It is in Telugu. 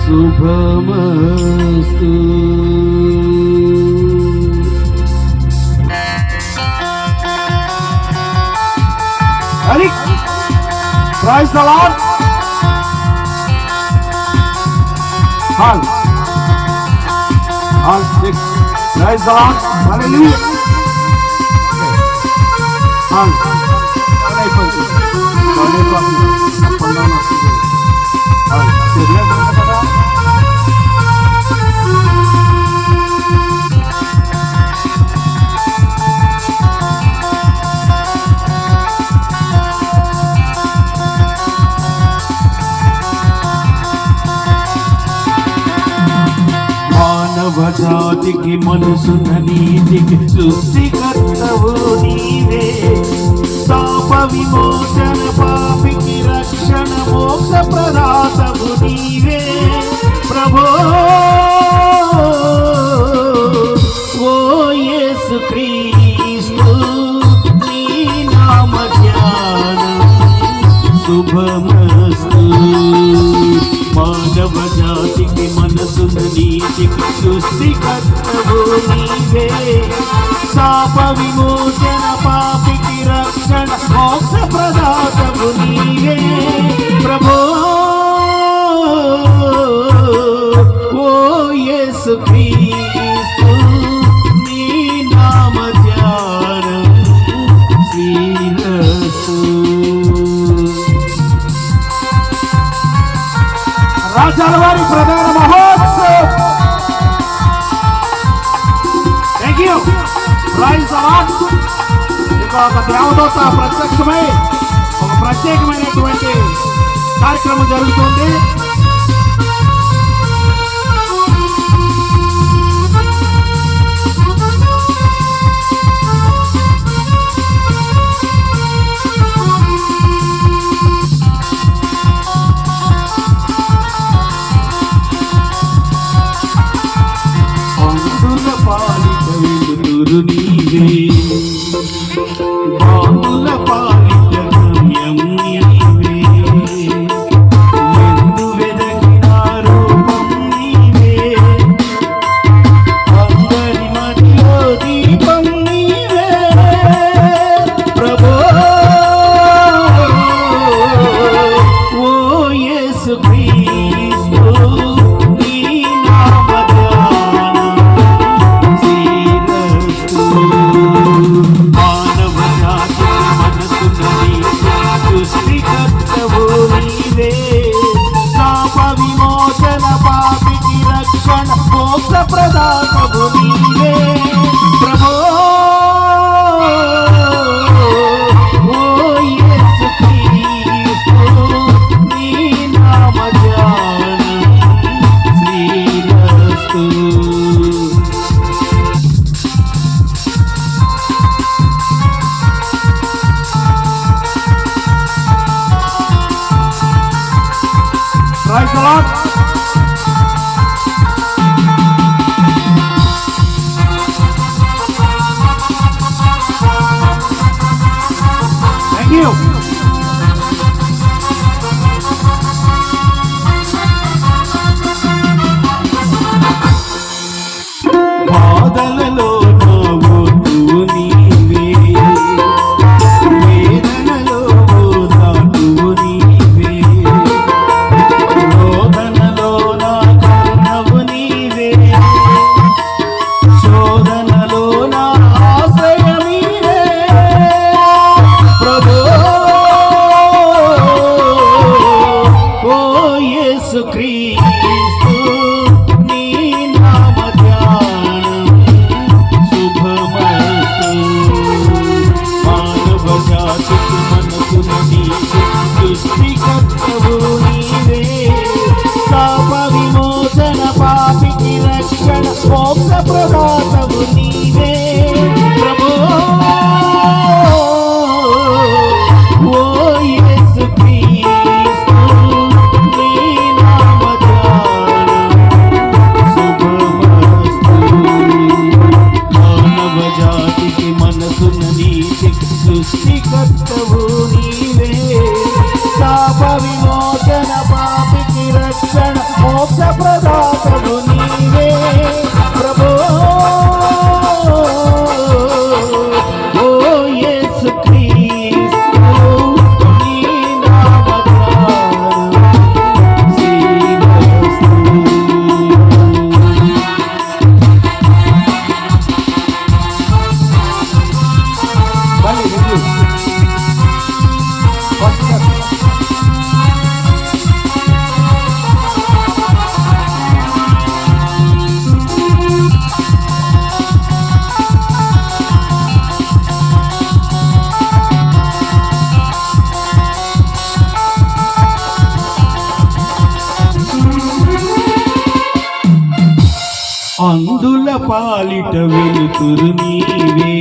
Subhamastu. Praise the Lord. All 6. Praise the Lord. Hallelujah. All. జాతికి మనసున నీతికి సృష్టికర్తవు నీవే, శాప విమోచన పాపికి రక్షణ మోక్ష ప్రదాతవు నీవే ప్రభో. ఓ యేసు క్రీస్తు నీ నామ ధ్యానం శుభమస్తు. మానవ జాతికి మనసున నీతికి సృష్టికర్తవు నీవే, శాప విమోచన పాపికి రక్షణ మోక్ష ప్రదాతవు నీవే ప్రభో. ఓ యేసు క్రీస్తు నీ నామ ధ్యానం శ్రీరస్తు. రాజాల వారి ప్రధాన మహోత్సవం. Thank you. Praise the Lord. ఇక ఒక దేవదూత ప్రత్యక్షమై ఒక ప్రత్యేకమైనటువంటి కార్యక్రమం జరుగుతుంది. నీవే బాలుల పాలిట గమ్యం నీవే, ఎందు వెదకిన రూపం నీవే, అందరి మధ్యలో దీపం నీవే ప్రభో. ఓ యేసు క్రీస్తు నీ నామ ధ్యానం శ్రీరస్తు. మానవ జాతికి మనసున నీతికి సృష్టికర్తవు నీవే, శాప విమోచన పాపికి రక్షణ మోక్ష ప్రదాతవు నీవే ప్రభో. ఓ యేసు క్రీస్తు నీ నామ ధ్యానం శ్రీరస్తు. Praise the Lord. Thank you. బాధలలో నవ్వుతూ నీవే, వేదనలో ఓదార్పు నీవే, శోధనలో నా కరుణవు నీవే, శోధనలో నా ఆశ్రయం నీవే ప్రభో. ఓ యేసు క్రీస్తు నీ నామ ధ్యానం శుభమస్తు. మానవ జాతికి మనసున నీతికి సృష్టికర్తవు నీవే, శాప విమోచన పాపికి రక్షణ మోక్ష ప్రదాతవు నీవే ప్రభో. ఓ యేసు క్రీస్తు నీ నామ ధ్యానం శుభమస్తు. మానవ జాతికి మనసున నీతికి సృష్టికర్తవు నీవే, శాప విమోచన పాపికి రక్షణ మోక్ష అందుల పాలిట వెలుతురు నీవే